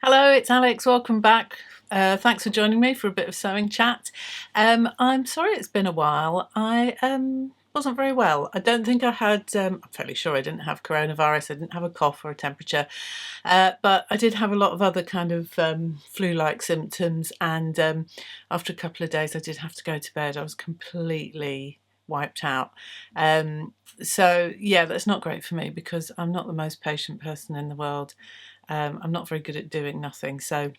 Hello, it's Alex. Welcome back. Thanks for joining me for a bit of sewing chat. I'm sorry it's been a while. I wasn't very well. I don't think I had, I'm fairly sure I didn't have coronavirus. I didn't have a cough or a temperature, but I did have a lot of other kind of flu-like symptoms, and after a couple of days I did have to go to bed. I was completely wiped out. So yeah, that's not great for me because I'm not the most patient person in the world. I'm not very good at doing nothing, so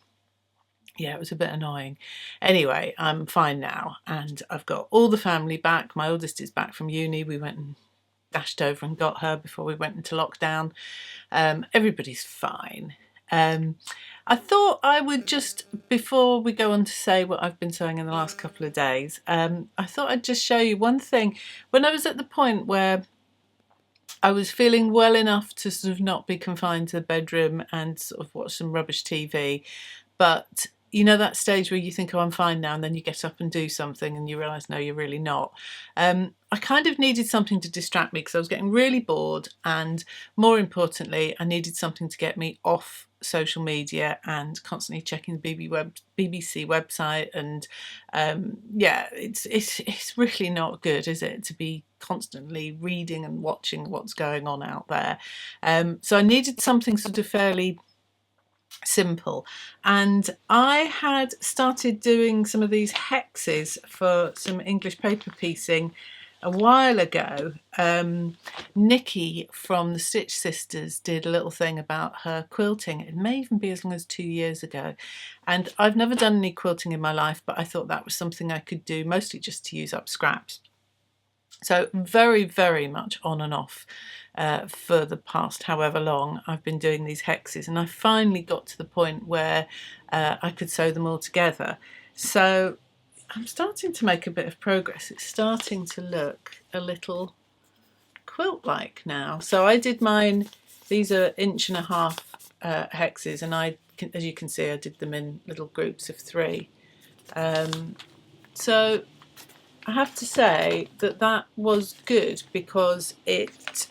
yeah, it was a bit annoying. Anyway, I'm fine now, and I've got all the family back. My oldest is back from uni. We went and dashed over and got her before we went into lockdown. Everybody's fine. I thought I would just, before we go on to say what I've been sewing in the last couple of days, I thought I'd just show you one thing. When I was at the point where I was feeling well enough to sort of not be confined to the bedroom and sort of watch some rubbish TV, but you know that stage where you think, oh, I'm fine now, and then you get up and do something and you realise, no, you're really not. I kind of needed something to distract me because I was getting really bored, and more importantly, I needed something to get me off social media and constantly checking the BBC website. And yeah, it's really not good, is it, to be constantly reading and watching what's going on out there. So I needed something sort of fairly simple, and I had started doing some of these hexes for some English paper piecing a while ago. Nikki from the Stitch Sisters did a little thing about her quilting. It may even be as long as 2 years ago, and I've never done any quilting in my life, but I thought that was something I could do, mostly just to use up scraps. So very, very much on and off for the past however long I've been doing these hexes, and I finally got to the point where I could sew them all together. So I'm starting to make a bit of progress. It's starting to look a little quilt-like now. So I did mine, these are 1.5 inch hexes, and as you can see, I did them in little groups of 3. So I have to say that that was good because it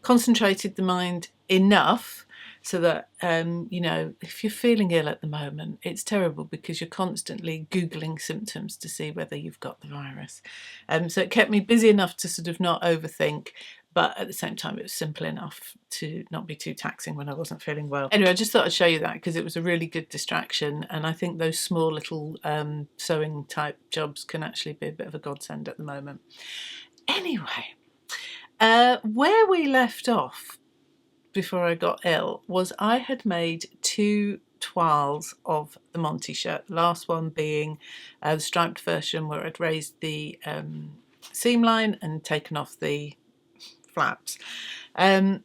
concentrated the mind enough so that, you know, if you're feeling ill at the moment, it's terrible because you're constantly Googling symptoms to see whether you've got the virus. So it kept me busy enough to sort of not overthink, but at the same time it was simple enough to not be too taxing when I wasn't feeling well. Anyway, I just thought I'd show you that because it was a really good distraction, and I think those small little sewing type jobs can actually be a bit of a godsend at the moment. Anyway, where we left off before I got ill was I had made 2 toiles of the Monty Shirt, the last one being the striped version where I'd raised the seam line and taken off the flaps. I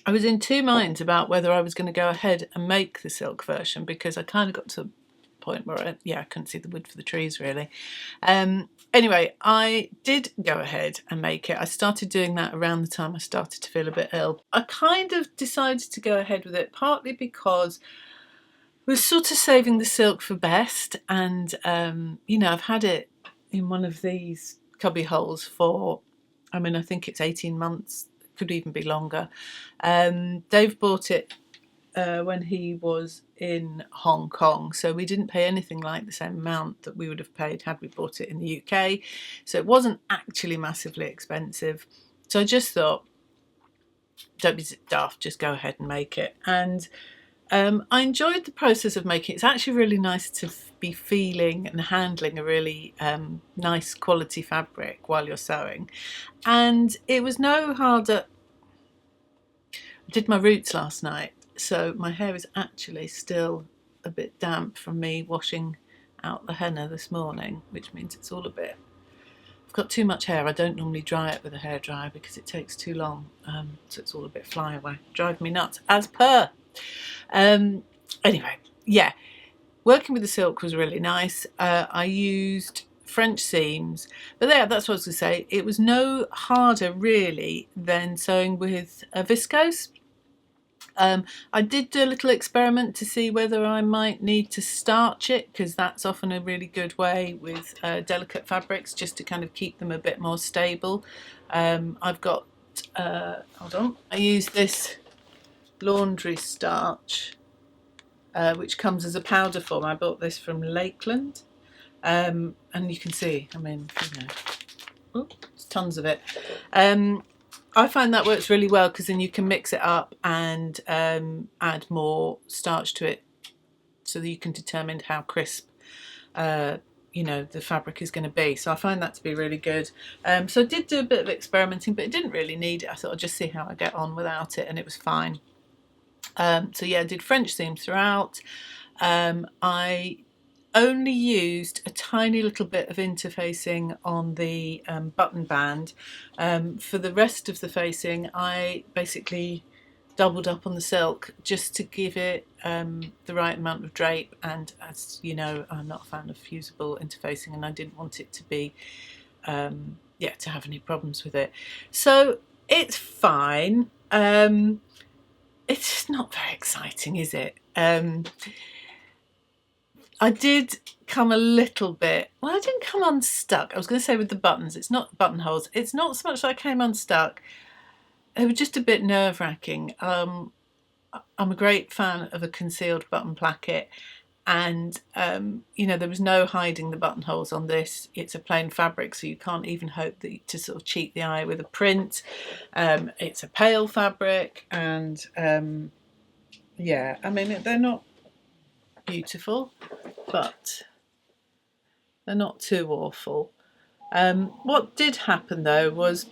was in 2 minds about whether I was going to go ahead and make the silk version because I kind of got to a point where I couldn't see the wood for the trees really. Anyway, I did go ahead and make it. I started doing that around the time I started to feel a bit ill. I kind of decided to go ahead with it partly because I was sort of saving the silk for best, and you know, I've had it in one of these cubby holes for, I mean, I think it's 18 months, could even be longer. Dave bought it when he was in Hong Kong, so we didn't pay anything like the same amount that we would have paid had we bought it in the UK, so it wasn't actually massively expensive. So I just thought, don't be daft, just go ahead and make it. And I enjoyed the process of making it. It's actually really nice to be feeling and handling a really nice quality fabric while you're sewing, and it was no harder. I did my roots last night, so my hair is actually still a bit damp from me washing out the henna this morning, which means it's all a bit, I've got too much hair. I don't normally dry it with a hairdryer because it takes too long, so it's all a bit flyaway. Drive me nuts, as per. Anyway, yeah, working with the silk was really nice. I used French seams, but yeah, that's what I was going to say. It was no harder really than sewing with viscose. I did do a little experiment to see whether I might need to starch it, because that's often a really good way with delicate fabrics, just to kind of keep them a bit more stable. I've got, hold on, I use this laundry starch, which comes as a powder form. I bought this from Lakeland, and you can see, I mean, you know, there's tons of it. I find that works really well because then you can mix it up and add more starch to it so that you can determine how crisp you know, the fabric is going to be. So I find that to be really good. So I did do a bit of experimenting, but it didn't really need it. I thought I'd just see how I get on without it, and it was fine. So yeah, I did French seams throughout. I only used a tiny little bit of interfacing on the button band. For the rest of the facing, I basically doubled up on the silk just to give it the right amount of drape, and as you know, I'm not a fan of fusible interfacing, and I didn't want it to be yeah, to have any problems with it. So it's fine. It's just not very exciting, is it? I did come a little bit, well, I didn't come unstuck. I was going to say with the buttons, it's not buttonholes. It's not so much that I came unstuck. They were just a bit nerve-wracking. I'm a great fan of a concealed button placket, and you know, there was no hiding the buttonholes on this. It's a plain fabric, so you can't even hope that, to sort of cheat the eye with a print. It's a pale fabric, and yeah, I mean, they're not beautiful, but they're not too awful. What did happen though was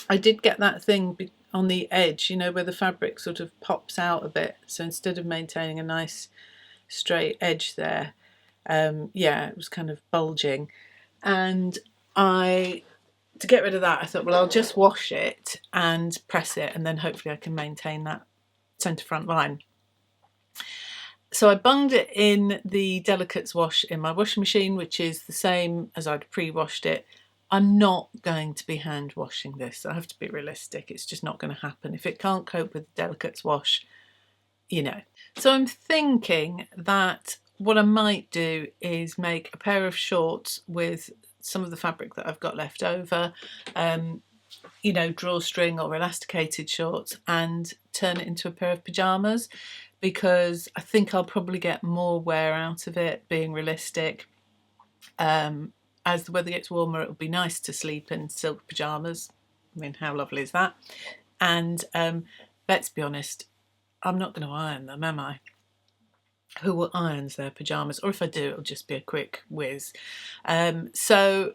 I did get that thing on the edge, you know, where the fabric sort of pops out a bit. So instead of maintaining a nice straight edge there, yeah, it was kind of bulging. And to get rid of that, I thought, well, I'll just wash it and press it, and then hopefully I can maintain that centre front line. So I bunged it in the Delicates wash in my washing machine, which is the same as I'd pre-washed it. I'm not going to be hand washing this. I have to be realistic. It's just not going to happen. If it can't cope with the Delicates wash, you know. So I'm thinking that what I might do is make a pair of shorts with some of the fabric that I've got left over, you know, drawstring or elasticated shorts, and turn it into a pair of pyjamas, because I think I'll probably get more wear out of it, being realistic. As the weather gets warmer, it'll be nice to sleep in silk pyjamas. I mean, how lovely is that? And let's be honest, I'm not going to iron them, am I? Who irons their pyjamas? Or if I do, it'll just be a quick whiz. So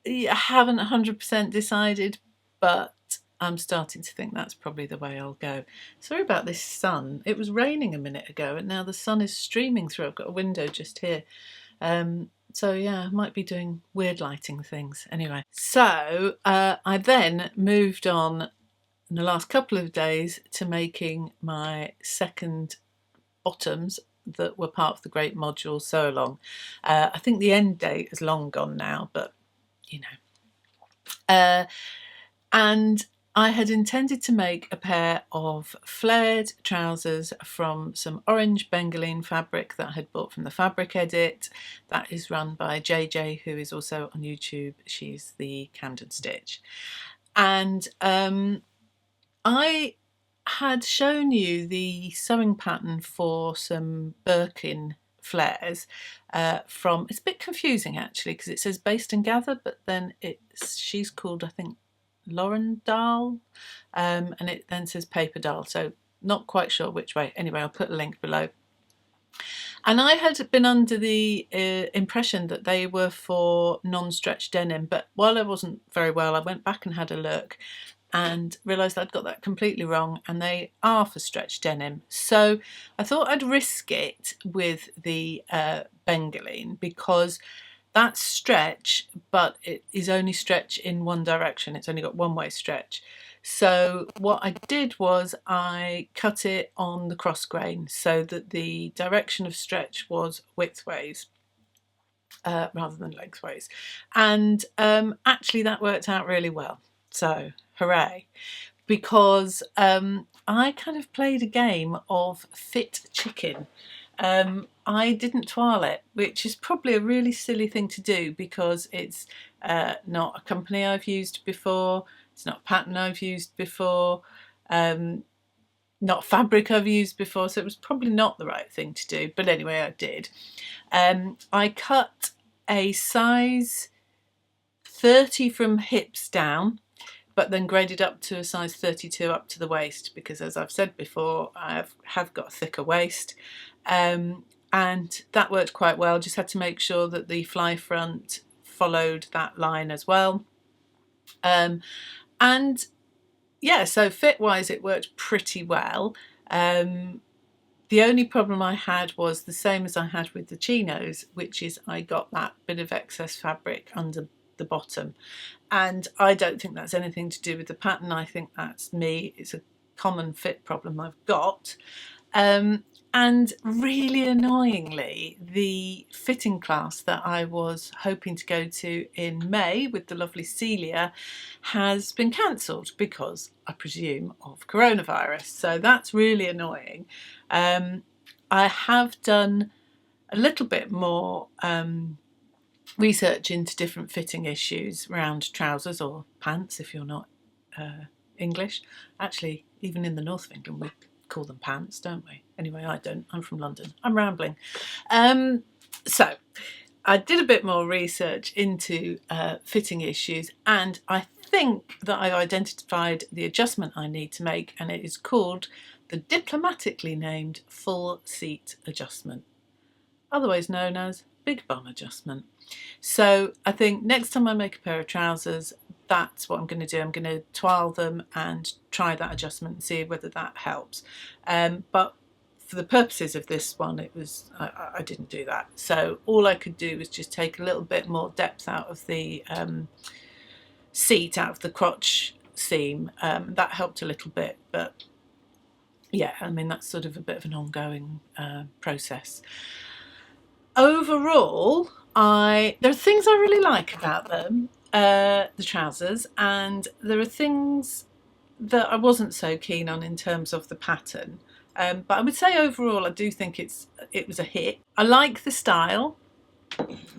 I haven't 100% decided, but I'm starting to think that's probably the way I'll go. Sorry about this sun. It was raining a minute ago, and now the sun is streaming through. I've got a window just here. So yeah, I might be doing weird lighting things. Anyway, so I then moved on in the last couple of days to making my second bottoms that were part of the Great Module Sew Along. I think the end date is long gone now, but you know. And I had intended to make a pair of flared trousers from some orange Bengaline fabric that I had bought from the Fabric Edit. That is run by JJ, who is also on YouTube. She's the Camden Stitch. And I had shown you the sewing pattern for some Birkin Flares from, it's a bit confusing actually, because it says Based and Gather, but then she's called, I think, Lauren Dahl, and it then says PaperDahl, so not quite sure which way. Anyway, I'll put a link below. And I had been under the impression that they were for non-stretch denim, but while I wasn't very well, I went back and had a look and realised I'd got that completely wrong, and they are for stretch denim. So I thought I'd risk it with the Bengaline, because that's stretch, but it is only stretch in one direction. It's only got one-way stretch. So what I did was I cut it on the cross grain so that the direction of stretch was widthways rather than lengthways. And actually that worked out really well. So hooray. Because I kind of played a game of fit chicken. I didn't toile it, which is probably a really silly thing to do, because it's not a company I've used before, it's not a pattern I've used before, not fabric I've used before, so it was probably not the right thing to do, but anyway, I did. I cut a size 30 from hips down, but then graded up to a size 32 up to the waist, because as I've said before, I have got a thicker waist, and that worked quite well. Just had to make sure that the fly front followed that line as well, and yeah, so fit wise it worked pretty well. The only problem I had was the same as I had with the chinos, which is I got that bit of excess fabric under the bottom, and I don't think that's anything to do with the pattern. I think that's me. It's a common fit problem I've got. And really annoyingly, the fitting class that I was hoping to go to in May with the lovely Celia has been cancelled because, I presume, of coronavirus. So that's really annoying. I have done a little bit more research into different fitting issues around trousers or pants if you're not English. Actually, even in the north of England we call them pants, don't we? Anyway, I don't. I'm from London. I'm rambling. So I did a bit more research into fitting issues, and I think that I've identified the adjustment I need to make, and it is called the diplomatically named full seat adjustment, otherwise known as big bum adjustment. So I think next time I make a pair of trousers, that's what I'm going to do. I'm going to twirl them and try that adjustment and see whether that helps. But for the purposes of this one, I didn't do that. So all I could do was just take a little bit more depth out of the seat, out of the crotch seam. That helped a little bit, but yeah, I mean, that's sort of a bit of an ongoing process. Overall, there are things I really like about them, the trousers, and there are things that I wasn't so keen on in terms of the pattern. But I would say overall I do think it was a hit. I like the style.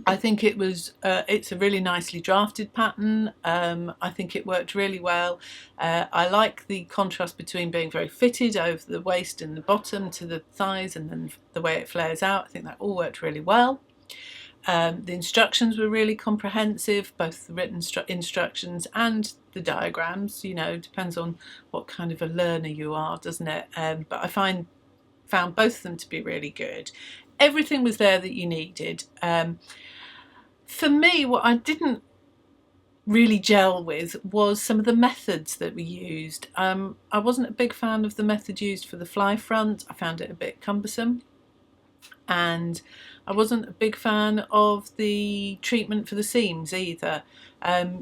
I think it's a really nicely drafted pattern. I think it worked really well. I like the contrast between being very fitted over the waist and the bottom to the thighs, and then the way it flares out. I think that all worked really well. The instructions were really comprehensive, both the written instructions and the diagrams. You know, depends on what kind of a learner you are, doesn't it? But I found both of them to be really good. Everything was there that you needed. For me, what I didn't really gel with was some of the methods that we used. I wasn't a big fan of the method used for the fly front. I found it a bit cumbersome. And I wasn't a big fan of the treatment for the seams either.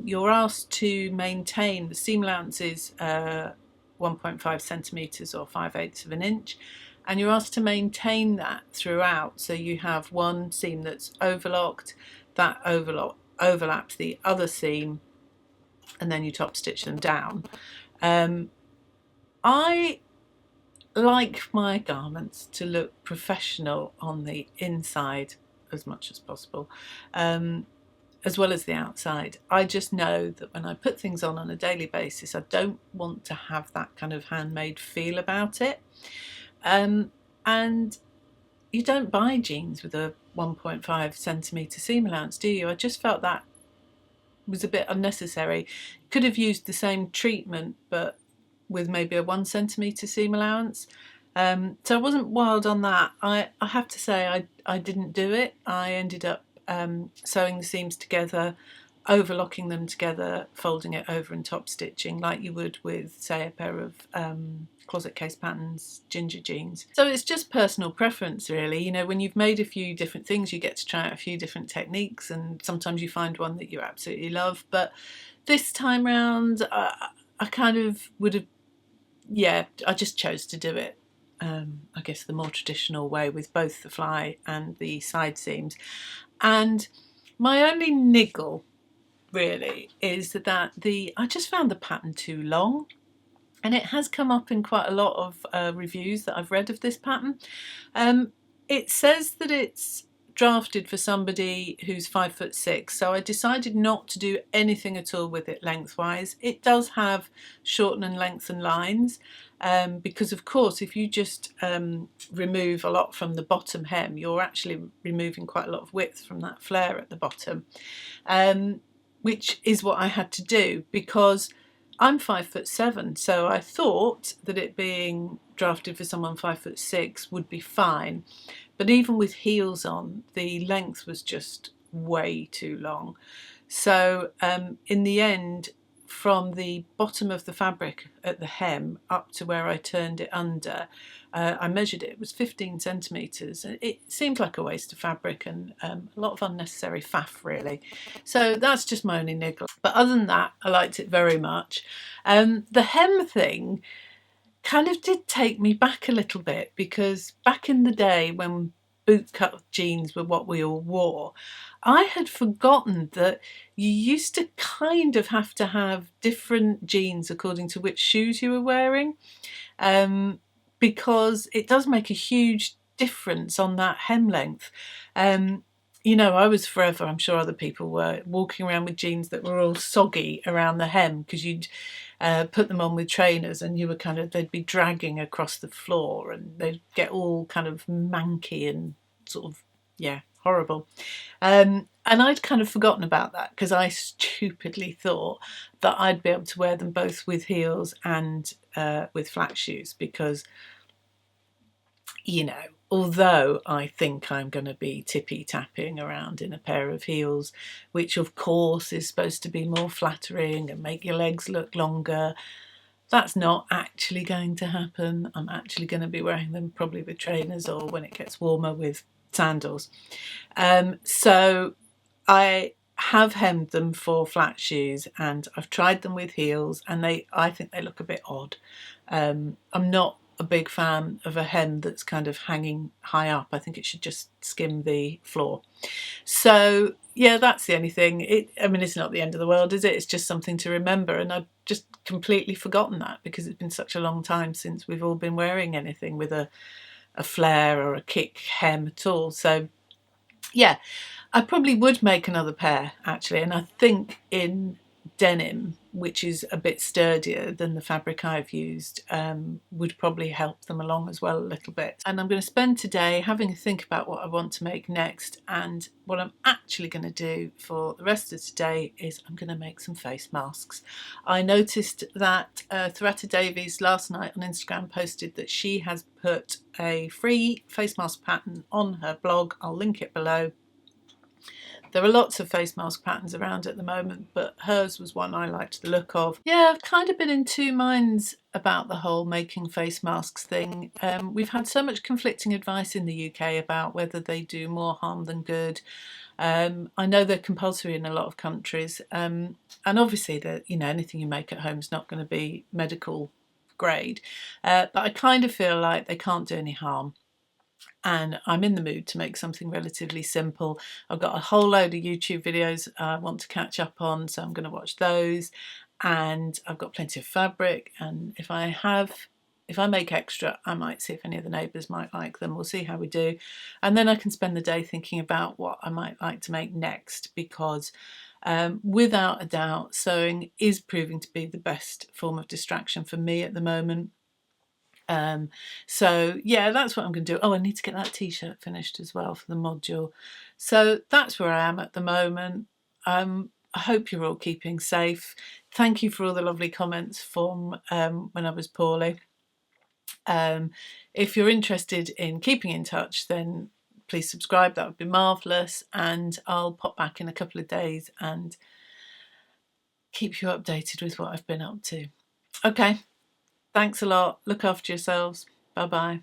You're asked to maintain the seam allowance is 1.5 centimetres or 5/8 of an inch, and you're asked to maintain that throughout. So you have one seam that's overlocked, that overlaps the other seam, and then you top stitch them down. I like my garments to look professional on the inside as much as possible, as well as the outside. I just know that when I put things on a daily basis, I don't want to have that kind of handmade feel about it. And you don't buy jeans with a 1.5 centimetre seam allowance, do you? I just felt that was a bit unnecessary. Could have used the same treatment, but with maybe a 1 centimetre seam allowance. So I wasn't wild on that. I have to say I didn't do it. I ended up sewing the seams together, overlocking them together, folding it over and top stitching like you would with, say, a pair of Closet Case Patterns ginger jeans. So it's just personal preference, really. You know, when you've made a few different things, you get to try out a few different techniques, and sometimes you find one that you absolutely love. But this time round, I kind of would have, yeah, I just chose to do it, I guess, the more traditional way with both the fly and the side seams. And my only niggle really is that I just found the pattern too long, and it has come up in quite a lot of reviews that I've read of this pattern. It says that it's drafted for somebody who's 5'6", so I decided not to do anything at all with it lengthwise. It does have shorten and lengthen lines, because of course if you just remove a lot from the bottom hem, you're actually removing quite a lot of width from that flare at the bottom, which is what I had to do because I'm 5'7", so I thought that it being drafted for someone 5'6" would be fine, but even with heels on, the length was just way too long. So in the end, from the bottom of the fabric at the hem up to where I turned it under, I measured it, it was 15 centimetres. It seemed like a waste of fabric and a lot of unnecessary faff really. So that's just my only niggle. But other than that, I liked it very much. The hem thing kind of did take me back a little bit, because back in the day when bootcut jeans were what we all wore, I had forgotten that you used to kind of have to have different jeans according to which shoes you were wearing, because it does make a huge difference on that hem length. You know, I was forever, I'm sure other people were, walking around with jeans that were all soggy around the hem because you'd put them on with trainers and you were kind of, they'd be dragging across the floor and they'd get all kind of manky and sort of, yeah, horrible. And I'd kind of forgotten about that because I stupidly thought that I'd be able to wear them both with heels and with flat shoes because, you know, although I think I'm going to be tippy-tapping around in a pair of heels, which of course is supposed to be more flattering and make your legs look longer, that's not actually going to happen. I'm actually going to be wearing them probably with trainers or when it gets warmer with sandals. So I have hemmed them for flat shoes and I've tried them with heels and I think they look a bit odd. I'm not a big fan of a hem that's kind of hanging high up. I think it should just skim the floor. So yeah, that's the only thing. I mean, it's not the end of the world, is it? It's just something to remember, and I've just completely forgotten that because it's been such a long time since we've all been wearing anything with a flare or a kick hem at all. So yeah, I probably would make another pair actually, and I think in denim, which is a bit sturdier than the fabric I've used, would probably help them along as well a little bit. And I'm going to spend today having a think about what I want to make next, and what I'm actually going to do for the rest of today is I'm going to make some face masks. I noticed that Dhurata Davies last night on Instagram posted that she has put a free face mask pattern on her blog. I'll link it below. There are lots of face mask patterns around at the moment, but hers was one I liked the look of. Yeah, I've kind of been in two minds about the whole making face masks thing. We've had so much conflicting advice in the UK about whether they do more harm than good. I know they're compulsory in a lot of countries, and obviously that, you know, anything you make at home is not going to be medical grade, but I kind of feel like they can't do any harm. And I'm in the mood to make something relatively simple. I've got a whole load of YouTube videos I want to catch up on, so I'm going to watch those. And I've got plenty of fabric, and if I make extra, I might see if any of the neighbours might like them. We'll see how we do. And then I can spend the day thinking about what I might like to make next, because without a doubt, sewing is proving to be the best form of distraction for me at the moment. So yeah, that's what I'm going to do. Oh, I need to get that t-shirt finished as well for the module. So that's where I am at the moment. I hope you're all keeping safe. Thank you for all the lovely comments from when I was poorly. If you're interested in keeping in touch, then please subscribe. That would be marvellous, and I'll pop back in a couple of days and keep you updated with what I've been up to. Okay. Thanks a lot. Look after yourselves. Bye-bye.